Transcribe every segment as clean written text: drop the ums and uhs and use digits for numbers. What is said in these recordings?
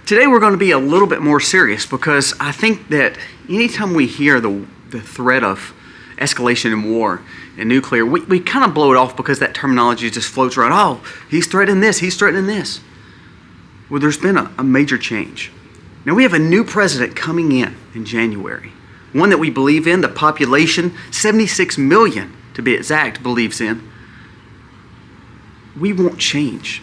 Today we're going to be a little bit more serious because I think that anytime we hear the threat of escalation in war and nuclear, we kind of blow it off because that terminology just floats around. Oh, he's threatening this, he's threatening this. Well, there's been a major change. Now we have a new president coming in January. One that we believe in, the population, 76 million to be exact, believes in. We want change.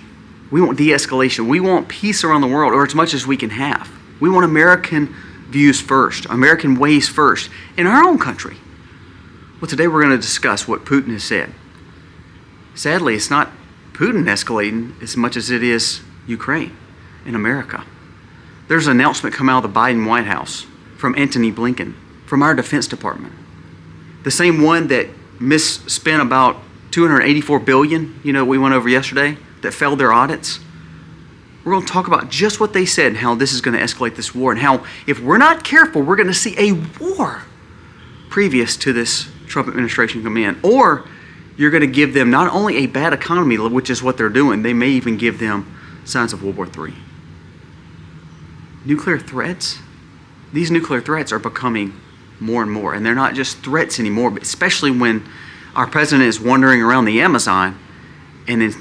We want de-escalation. We want peace around the world, or as much as we can have. We want American views first, American ways first, in our own country. Well, today we're going to discuss what Putin has said. Sadly, it's not Putin escalating as much as it is Ukraine and America. There's an announcement come out of the Biden White House from Antony Blinken, from our Defense Department. The same one that misspent about $284 billion, we went over yesterday, that failed their audits. We're going to talk about just what they said and how this is going to escalate this war, and how if we're not careful, we're going to see a war previous to this Trump administration come in. Or you're going to give them not only a bad economy, which is what they're doing, they may even give them signs of World War III. Nuclear threats? These nuclear threats are becoming more and more, and they're not just threats anymore, but especially when our president is wandering around the Amazon and then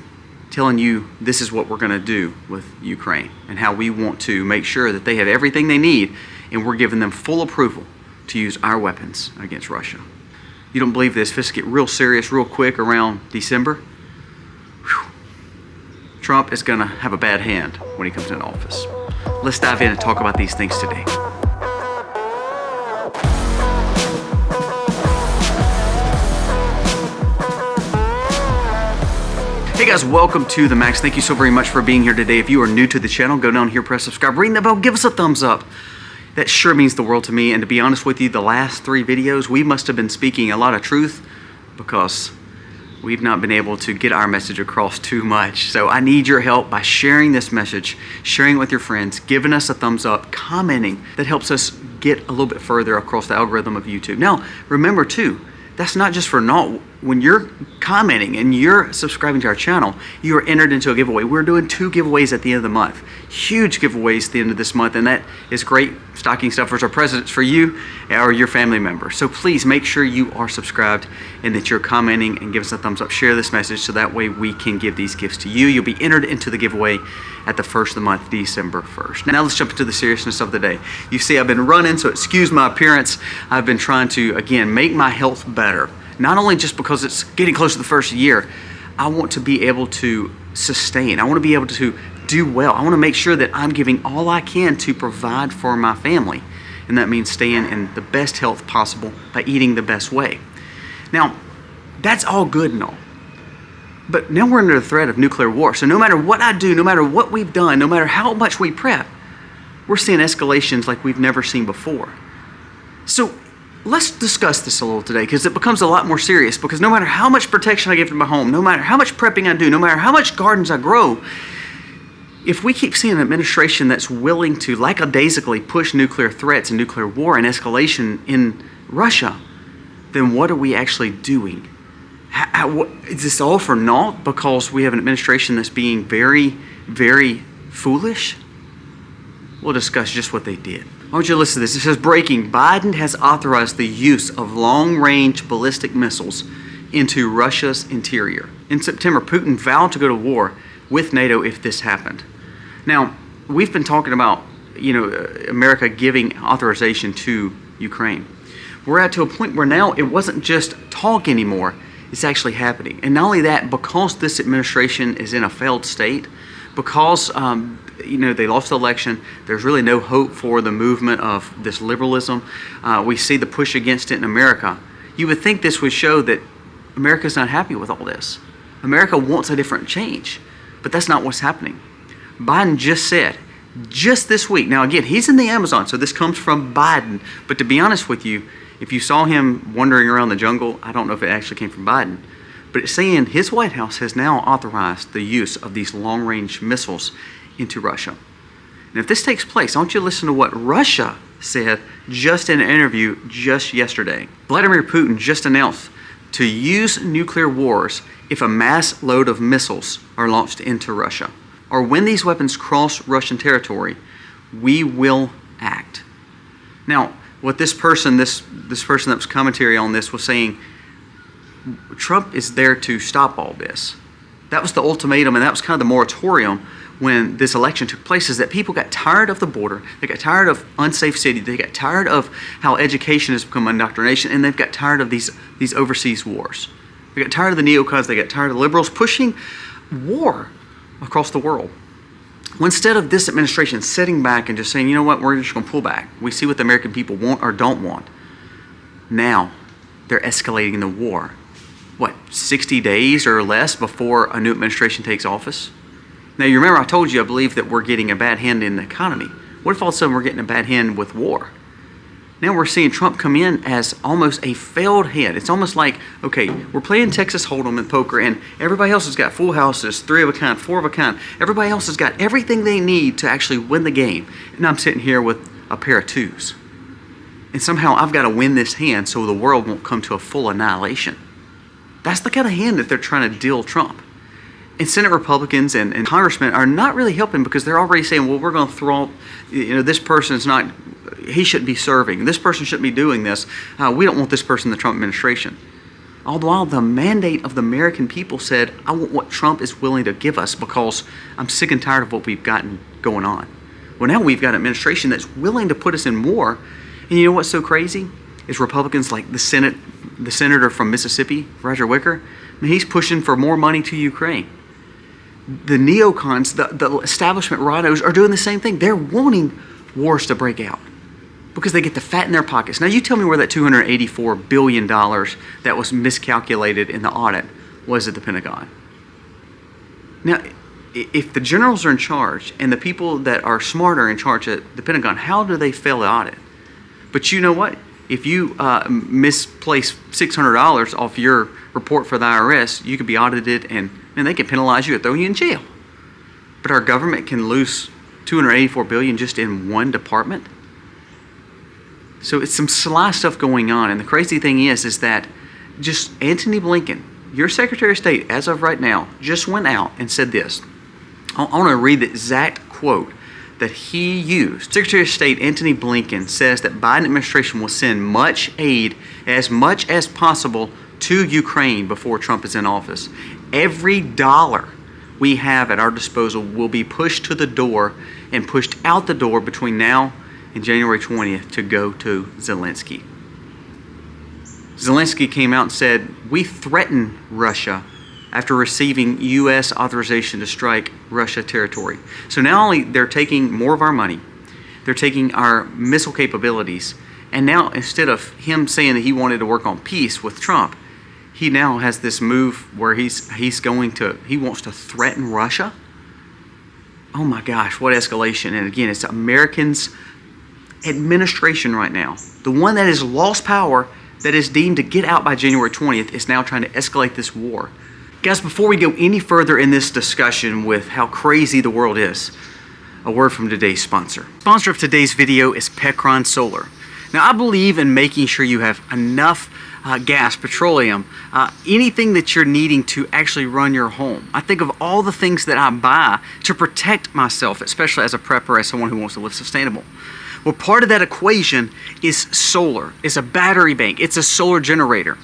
telling you this is what we're going to do with Ukraine and how we want to make sure that they have everything they need, and we're giving them full approval to use our weapons against Russia. You don't believe this? Let's get real serious real quick around December. Whew. Trump is going to have a bad hand when he comes into office. Let's dive in and talk about these things today. Hey guys, welcome to The Max. Thank you so very much for being here today. If you are new to the channel, go down here, press subscribe, ring the bell, give us a thumbs up. That sure means the world to me. And to be honest with you, the last 3 videos, we must have been speaking a lot of truth because we've not been able to get our message across too much. So I need your help by sharing this message, sharing it with your friends, giving us a thumbs up, commenting. That helps us get a little bit further across the algorithm of YouTube. Now, remember too, that's not just for naught. When you're commenting and you're subscribing to our channel, you are entered into a giveaway. We're doing 2 giveaways at the end of the month. Huge giveaways at the end of this month, and that is great stocking stuffers or presents for you or your family member. So please make sure you are subscribed and that you're commenting and give us a thumbs up. Share this message so that way we can give these gifts to you. You'll be entered into the giveaway at the first of the month, December 1st. Now let's jump into the seriousness of the day. You see, I've been running, so excuse my appearance. I've been trying to, again, make my health better. Not only just because it's getting close to the first year, I want to be able to sustain. I want to be able to do well. I want to make sure that I'm giving all I can to provide for my family. And that means staying in the best health possible by eating the best way. Now, that's all good and all. But now we're under the threat of nuclear war. So no matter what I do, no matter what we've done, no matter how much we prep, we're seeing escalations like we've never seen before. So let's discuss this a little today, because it becomes a lot more serious. Because no matter how much protection I give to my home, no matter how much prepping I do, no matter how much gardens I grow, if we keep seeing an administration that's willing to lackadaisically push nuclear threats and nuclear war and escalation in Russia, then what are we actually doing? Is this all for naught because we have an administration that's being very, very foolish? We'll discuss just what they did. I want you to listen to this. It says, breaking, Biden has authorized the use of long-range ballistic missiles into Russia's interior. In September, Putin vowed to go to war with NATO if this happened. Now, we've been talking about, America giving authorization to Ukraine. We're at to a point where now it wasn't just talk anymore, it's actually happening. And not only that, because this administration is in a failed state, because they lost the election, there's really no hope for the movement of this liberalism. We see the push against it in America. You would think this would show that America's not happy with all this. America wants a different change, but that's not what's happening. Biden just said, just this week, now again, he's in the Amazon, so this comes from Biden, but to be honest with you, if you saw him wandering around the jungle, I don't know if it actually came from Biden, but it's saying his White House has now authorized the use of these long-range missiles into Russia. And if this takes place, I want you to listen to what Russia said just in an interview just yesterday. Vladimir Putin just announced to use nuclear wars if a mass load of missiles are launched into Russia, or when these weapons cross Russian territory, we will act. Now, what this person that was commentary on this was saying, Trump is there to stop all this. That was the ultimatum, and that was kind of the moratorium when this election took place, is that people got tired of the border, they got tired of unsafe cities, they got tired of how education has become indoctrination, and they've got tired of these overseas wars. They got tired of the neocons, they got tired of liberals pushing war across the world. Well, instead of this administration sitting back and just saying, you know what, we're just going to pull back. We see what the American people want or don't want. Now, they're escalating the war. What, 60 days or less before a new administration takes office? Now, you remember I told you I believe that we're getting a bad hand in the economy. What if all of a sudden we're getting a bad hand with war? Now we're seeing Trump come in as almost a failed hand. It's almost like, okay, we're playing Texas Hold'em in poker, and everybody else has got full houses, 3 of a kind, 4 of a kind. Everybody else has got everything they need to actually win the game. And I'm sitting here with a pair of 2s. And somehow I've got to win this hand so the world won't come to a full annihilation. That's the kind of hand that they're trying to deal Trump. And Senate Republicans and congressmen are not really helping, because they're already saying, well, we're going to throw, this person's not, he shouldn't be serving. This person shouldn't be doing this. We don't want this person in the Trump administration. All the while, the mandate of the American people said, I want what Trump is willing to give us, because I'm sick and tired of what we've gotten going on. Well, now we've got an administration that's willing to put us in war. And you know what's so crazy? Is Republicans like the senator from Mississippi, Roger Wicker, he's pushing for more money to Ukraine. The neocons, the establishment rhinos are doing the same thing. They're wanting wars to break out because they get the fat in their pockets. Now you tell me where that $284 billion that was miscalculated in the audit was at the Pentagon. Now, if the generals are in charge and the people that are smart are in charge at the Pentagon, how do they fail the audit? But you know what? If you misplace $600 off your report for the IRS, you could be audited and they can penalize you and throw you in jail. But our government can lose $284 billion just in one department. So it's some sly stuff going on. And the crazy thing is that just Antony Blinken, your Secretary of State, as of right now, just went out and said this. I want to read the exact quote that he used. Secretary of State Antony Blinken says that Biden administration will send much aid, as much as possible, to Ukraine before Trump is in office. Every dollar we have at our disposal will be pushed to the door and pushed out the door between now and January 20th to go to Zelensky. Zelensky came out and said, we threaten Russia after receiving U.S. authorization to strike Russia territory. So not only they're taking more of our money, they're taking our missile capabilities, and now instead of him saying that he wanted to work on peace with Trump, he now has this move where he wants to threaten Russia. Oh my gosh, what escalation. And again, it's Americans' administration right now. The one that has lost power, that is deemed to get out by January 20th, is now trying to escalate this war. Guys, before we go any further in this discussion with how crazy the world is, a word from today's sponsor. Sponsor of today's video is Pecron Solar. Now, I believe in making sure you have enough gas, petroleum, anything that you're needing to actually run your home. I think of all the things that I buy to protect myself, especially as a prepper, as someone who wants to live sustainable. Well, part of that equation is solar. It's a battery bank. It's a solar generator.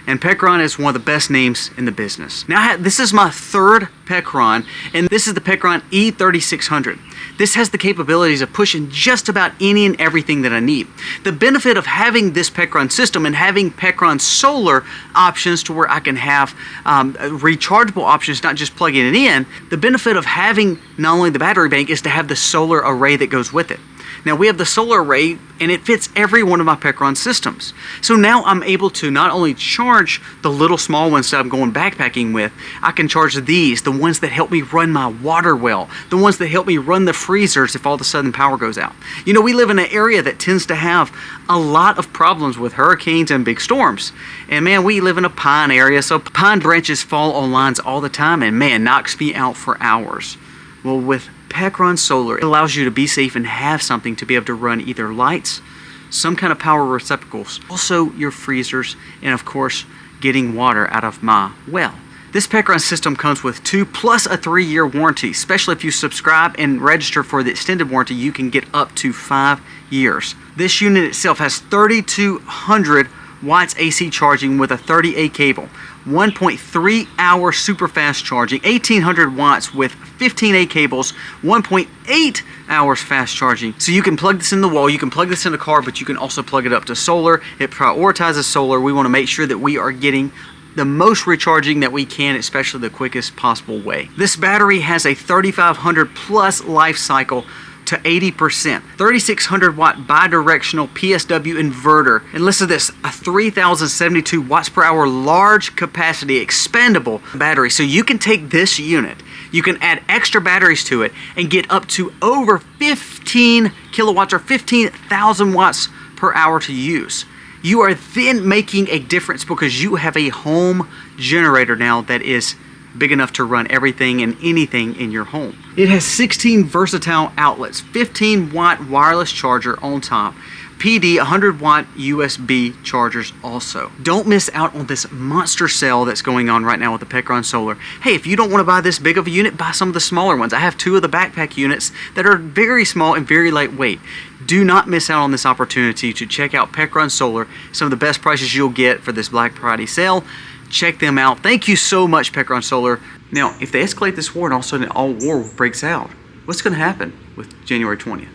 And Pecron is one of the best names in the business. Now, this is my third Pecron, and this is the Pecron E3600. This has the capabilities of pushing just about any and everything that I need. The benefit of having this Pecron system and having Pecron solar options to where I can have rechargeable options, not just plugging it in, the benefit of having not only the battery bank is to have the solar array that goes with it. Now we have the solar array and it fits every one of my Pecron systems. So now I'm able to not only charge the little small ones that I'm going backpacking with, I can charge these, the ones that help me run my water well, the ones that help me run the freezers if all of a sudden power goes out. You know, we live in an area that tends to have a lot of problems with hurricanes and big storms. And man, we live in a pine area, so pine branches fall on lines all the time and man, knocks me out for hours. Well, with Pecron Solar, it allows you to be safe and have something to be able to run either lights, some kind of power receptacles, also your freezers, and of course, getting water out of my well. This pet ground system comes with 2 plus a 3-year warranty. Especially if you subscribe and register for the extended warranty, you can get up to 5 years. This unit itself has 3,200 watts AC charging with a 30A cable, 1.3 hour super fast charging, 1,800 watts with 15A cables, 1.8 hours fast charging. So you can plug this in the wall, you can plug this in the car, but you can also plug it up to solar. It prioritizes solar. We want to make sure that we are getting the most recharging that we can, especially the quickest possible way. This battery has a 3,500 plus life cycle to 80%. 3,600 watt bidirectional PSW inverter. And listen to this, a 3,072 watts per hour large capacity expandable battery. So you can take this unit, you can add extra batteries to it and get up to over 15 kilowatts or 15,000 watts per hour to use. You are then making a difference because you have a home generator now that is big enough to run everything and anything in your home. It has 16 versatile outlets, 15 watt wireless charger on top, PD 100 watt USB chargers also. Don't miss out on this monster sale that's going on right now with the Pet Ground Solar. Hey, if you don't want to buy this big of a unit, buy some of the smaller ones. I have 2 of the backpack units that are very small and very lightweight. Do not miss out on this opportunity to check out Pet Ground Solar. Some of the best prices you'll get for this Black Friday sale. Check them out. Thank you so much, Pet Ground Solar. Now, if they escalate this war and all of a sudden all war breaks out, what's going to happen with January 20th?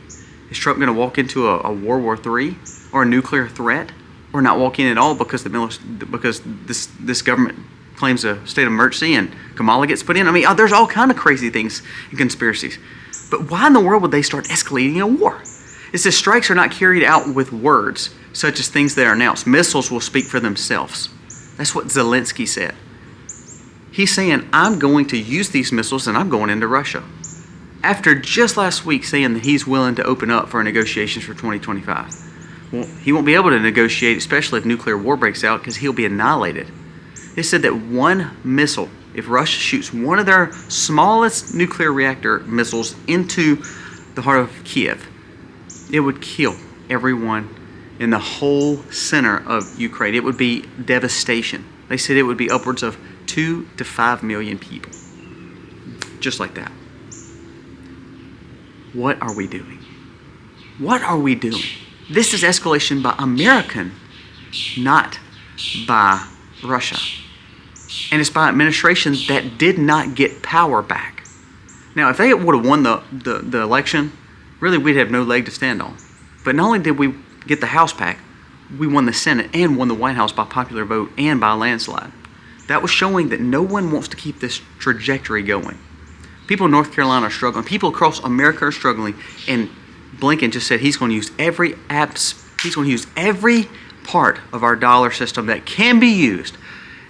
Is Trump going to walk into a World War III or a nuclear threat, or not walk in at all because this government claims a state of emergency and Kamala gets put in? I mean, there's all kind of crazy things and conspiracies. But why in the world would they start escalating a war? It says strikes are not carried out with words, such as things that are announced. Missiles will speak for themselves. That's what Zelensky said. He's saying, I'm going to use these missiles and I'm going into Russia. After just last week saying that he's willing to open up for negotiations for 2025. Well, he won't be able to negotiate, especially if nuclear war breaks out, because he'll be annihilated. They said that one missile, if Russia shoots one of their smallest nuclear reactor missiles into the heart of Kiev, it would kill everyone in the whole center of Ukraine. It would be devastation. They said it would be upwards of 2 to 5 million people. Just like that. What are we doing? What are we doing? This is escalation by American, not by Russia. And it's by administration that did not get power back. Now, if they would have won the election, really we'd have no leg to stand on. But not only did we get the House back, we won the Senate and won the White House by popular vote and by a landslide. That was showing that no one wants to keep this trajectory going. People in North Carolina are struggling. People across America are struggling. And Blinken just said he's going to use every part of our dollar system that can be used,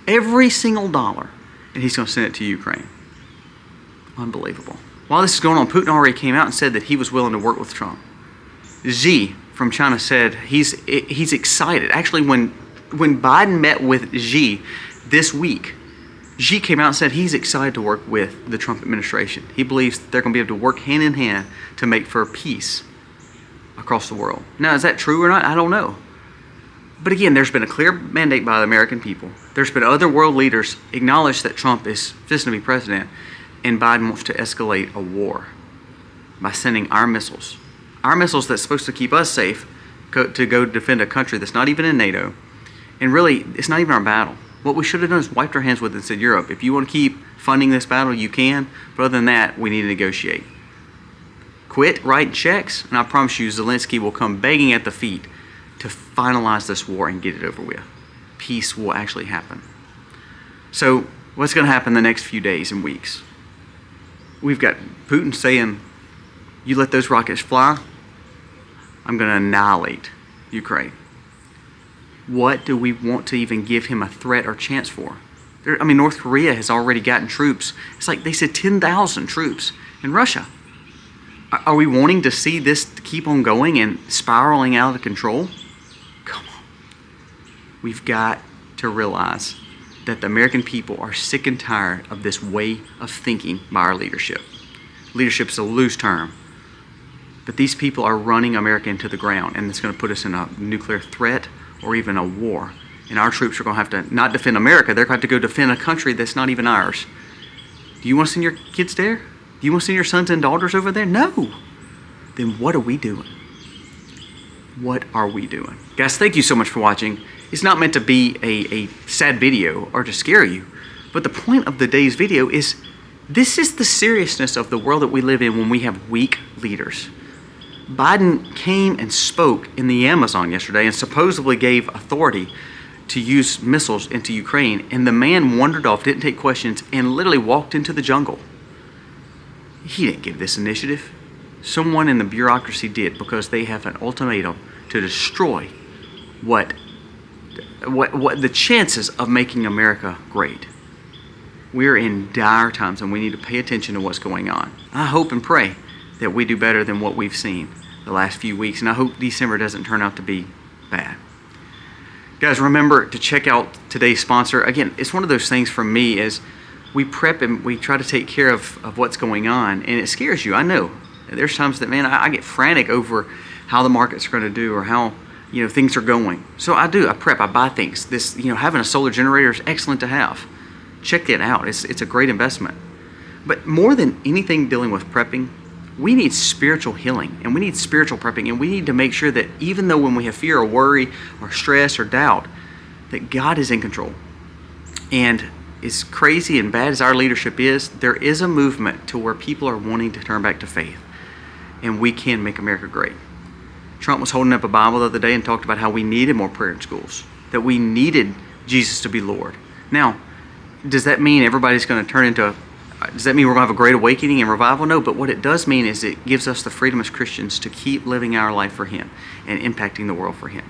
every single dollar, and he's going to send it to Ukraine. Unbelievable. While this is going on, Putin already came out and said that he was willing to work with Trump. Xi from China said he's excited. Actually, when Biden met with Xi this week, Xi came out and said he's excited to work with the Trump administration. He believes that they're going to be able to work hand in hand to make for peace across the world. Now, is that true or not? I don't know. But again, there's been a clear mandate by the American people. There's been other world leaders acknowledge that Trump is fit to be president, and Biden wants to escalate a war by sending our missiles that's supposed to keep us safe to go defend a country that's not even in NATO. And really, it's not even our battle. What we should have done is wiped our hands with it and said, Europe, if you want to keep funding this battle, you can. But other than that, we need to negotiate. Quit writing checks, and I promise you, Zelensky will come begging at the feet to finalize this war and get it over with. Peace will actually happen. So what's going to happen the next few days and weeks? We've got Putin saying, you let those rockets fly, I'm going to annihilate Ukraine. What do we want to even give him a threat or chance for? North Korea has already gotten troops. It's like they said 10,000 troops in Russia. Are we wanting to see this keep on going and spiraling out of control? Come on. We've got to realize that the American people are sick and tired of this way of thinking by our leadership. Leadership is a loose term. But these people are running America into the ground, and it's going to put us in a nuclear threat or even a war. And our troops are going to have to not defend America, they're going to have to go defend a country that's not even ours. Do you want to send your kids there? Do you want to send your sons and daughters over there? No. Then what are we doing? What are we doing? Guys, thank you so much for watching. It's not meant to be a sad video or to scare you, but the point of the day's video is this is the seriousness of the world that we live in when we have weak leaders. Biden came and spoke in the Amazon yesterday and supposedly gave authority to use missiles into Ukraine, and the man wandered off, didn't take questions, and literally walked into the jungle. He didn't give this initiative. Someone in the bureaucracy did, because they have an ultimatum to destroy what the chances of making America great. We're in dire times and we need to pay attention to what's going on. I hope and pray that we do better than what we've seen the last few weeks, and I hope December doesn't turn out to be bad. Guys, remember to check out today's sponsor. Again, it's one of those things for me is we prep and we try to take care of what's going on, and it scares you. I know. There's times that, man, I get frantic over how the markets are going to do or how things are going. So I prep, I buy things. This, having a solar generator is excellent to have. Check it out. It's a great investment. But more than anything dealing with prepping, we need spiritual healing and we need spiritual prepping, and we need to make sure that even though when we have fear or worry or stress or doubt, that God is in control. And as crazy and bad as our leadership is, there is a movement to where people are wanting to turn back to faith, and we can make America great. Trump was holding up a Bible the other day and talked about how we needed more prayer in schools, that we needed Jesus to be Lord. Now, does that mean everybody's going to turn into, does that mean we're going to have a great awakening and revival? No, but what it does mean is it gives us the freedom as Christians to keep living our life for Him and impacting the world for Him.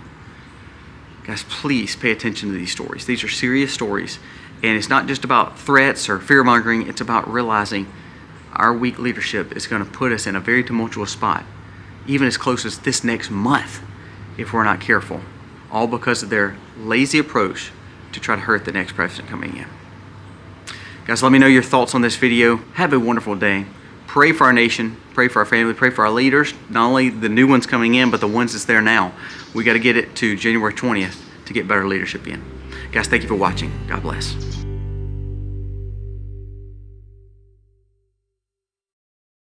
Guys, please pay attention to these stories. These are serious stories, and it's not just about threats or fear-mongering. It's about realizing our weak leadership is going to put us in a very tumultuous spot, even as close as this next month, if we're not careful, all because of their lazy approach to try to hurt the next president coming in. Guys, let me know your thoughts on this video. Have a wonderful day. Pray for our nation, pray for our family, pray for our leaders, not only the new ones coming in, but the ones that's there now. We got to get it to January 20th to get better leadership in. Guys, thank you for watching. God bless.